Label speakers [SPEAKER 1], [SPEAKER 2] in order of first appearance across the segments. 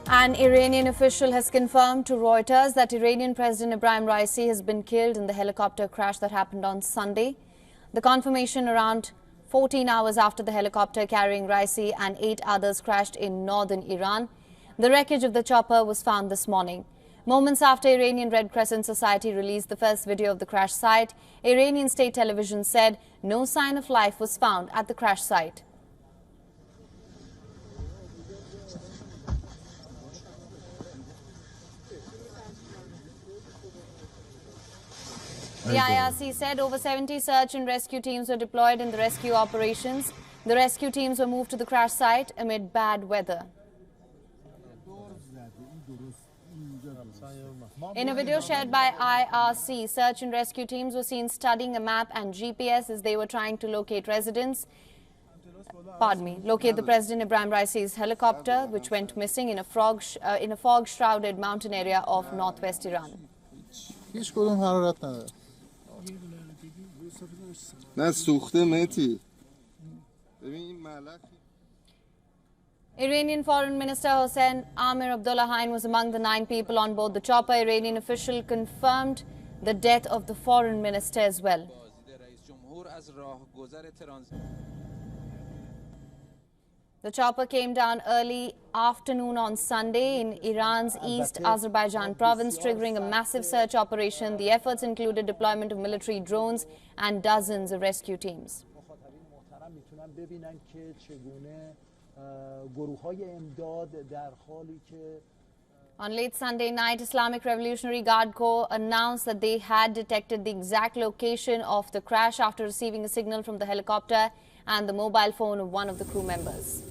[SPEAKER 1] An Iranian official has confirmed to Reuters that Iranian President Ebrahim Raisi has been killed in the helicopter crash that happened on Sunday. The confirmation around 14 hours after the helicopter carrying Raisi and 8 others crashed in northern Iran. The wreckage of the chopper was found this morning. Moments after Iranian Red Crescent Society released the first video of the crash site, Iranian state television said no sign of life was found at the crash site. The IRC said over 70 search and rescue teams were deployed in the rescue operations. The rescue teams were moved to the crash site amid bad weather. In a video shared by IRC, search and rescue teams were seen studying a map and GPS as they were trying to locate locate the President Ebrahim Raisi's helicopter, which went missing in a fog-shrouded mountain area of northwest Iran. Iranian Foreign Minister Amir Abdollahian was among the 9 people on board the chopper. Iranian official confirmed the death of the foreign minister as well. The chopper came down early afternoon on Sunday in Iran's East Azerbaijan province, triggering a massive search operation. The efforts included deployment of military drones and dozens of rescue teams. On late Sunday night, Islamic Revolutionary Guard Corps announced that they had detected the exact location of the crash after receiving a signal from the helicopter and the mobile phone of one of the crew members.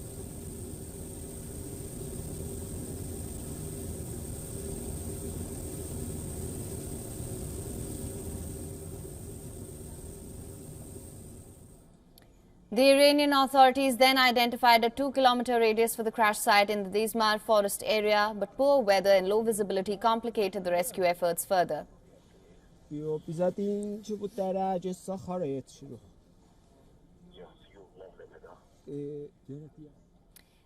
[SPEAKER 1] The Iranian authorities then identified a 2-kilometer radius for the crash site in the Dizmar forest area, but poor weather and low visibility complicated the rescue efforts further.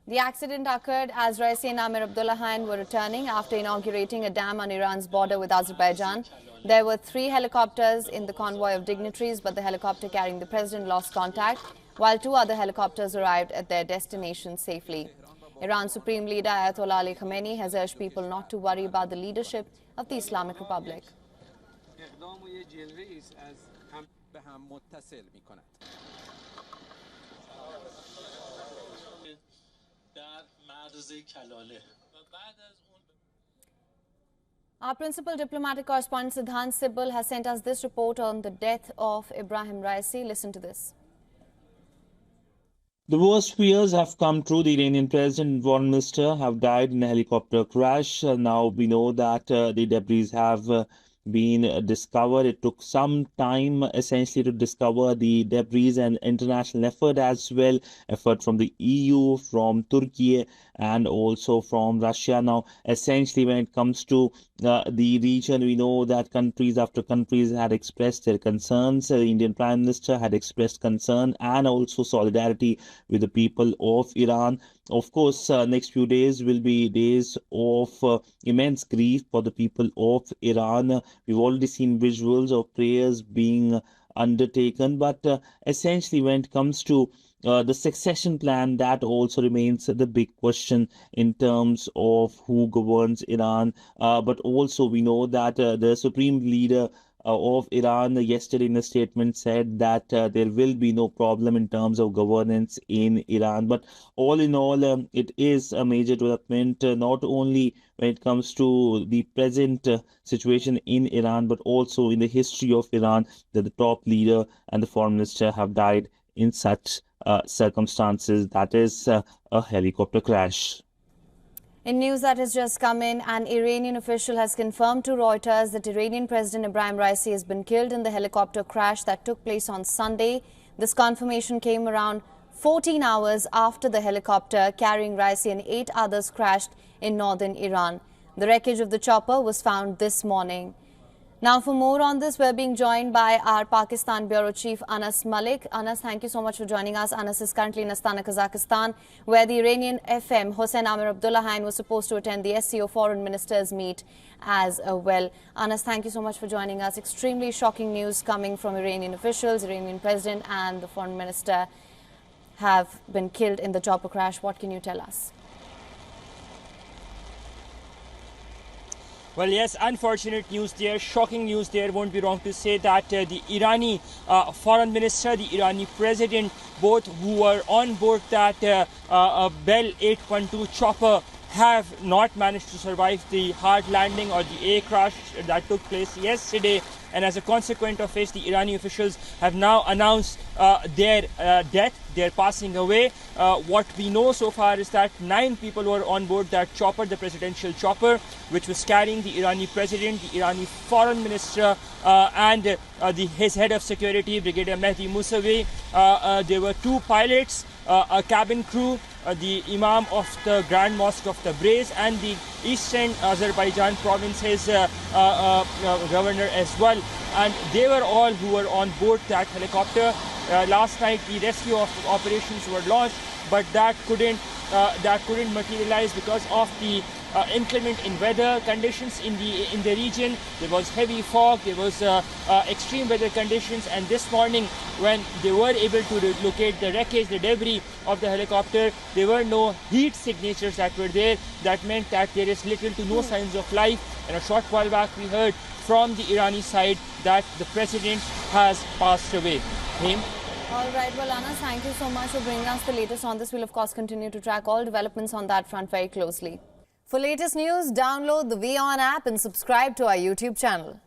[SPEAKER 1] The accident occurred as Raisi and Amir Abdollahian were returning after inaugurating a dam on Iran's border with Azerbaijan. There were 3 helicopters in the convoy of dignitaries, but the helicopter carrying the president lost contact, while 2 other helicopters arrived at their destination safely. Iran's Supreme Leader Ayatollah Ali Khamenei has urged people not to worry about the leadership of the Islamic Republic. Our principal diplomatic correspondent Siddhant Sibbal has sent us this report on the death of Ebrahim Raisi. Listen to this.
[SPEAKER 2] The worst fears have come true. The Iranian President and Foreign Minister have died in a helicopter crash. Now we know that the debris have been discovered. It took some time essentially to discover the debris, and international effort as well, effort from the EU, from Turkey and also from Russia. Now essentially when it comes to the region, we know that countries after countries had expressed their concerns. The Indian Prime Minister had expressed concern and also solidarity with the people of Iran. Of course, next few days will be days of immense grief for the people of Iran. We've already seen visuals of prayers being undertaken, but essentially when it comes to the succession plan, that also remains the big question in terms of who governs Iran. But also we know that the Supreme Leader of Iran yesterday in a statement said that there will be no problem in terms of governance in Iran. But all in all, it is a major development, not only when it comes to the present situation in Iran, but also in the history of Iran, that the top leader and the foreign minister have died in such circumstances. That is a helicopter crash.
[SPEAKER 1] In news that has just come in, an Iranian official has confirmed to Reuters that Iranian President Ebrahim Raisi has been killed in the helicopter crash that took place on Sunday. This confirmation came around 14 hours after the helicopter carrying Raisi and 8 others crashed in northern Iran. The wreckage of the chopper was found this morning. Now, for more on this, we're being joined by our Pakistan Bureau Chief Anas Malik. Anas, thank you so much for joining us. Anas is currently in Astana, Kazakhstan, where the Iranian FM, Hossein Amir Abdollahian, was supposed to attend the SCO Foreign Ministers meet as well. Anas, thank you so much for joining us. Extremely shocking news coming from Iranian officials. Iranian President and the Foreign Minister have been killed in the chopper crash. What can you tell us?
[SPEAKER 3] Well, yes, unfortunate news there, shocking news there. Won't be wrong to say that the Irani foreign minister, the Irani president, both who were on board that Bell 812 chopper have not managed to survive the hard landing or the air crash that took place yesterday. And as a consequence of which, the Irani officials have now announced their death, their passing away. What we know so far is that 9 people were on board that chopper, the presidential chopper, which was carrying the Irani president, the Irani foreign minister, and his head of security, Brigadier Mehdi Mousavi. There were 2 pilots, a cabin crew, the Imam of the Grand Mosque of Tabriz, and the Eastern Azerbaijan province's governor as well. And they were all who were on board that helicopter. Last night the rescue operations were launched, but that couldn't materialize because of the inclement in weather conditions in the region. There was heavy fog, there was extreme weather conditions, and this morning when they were able to locate the wreckage, the debris of the helicopter, there were no heat signatures that were there. That meant that there is little to no signs of life. And a short while back we heard from the Irani side that the president has passed away.
[SPEAKER 1] All right, well, Anas, thank you so much for bringing us the latest on this. We'll, of course, continue to track all developments on that front very closely. For latest news, download the WION app and subscribe to our YouTube channel.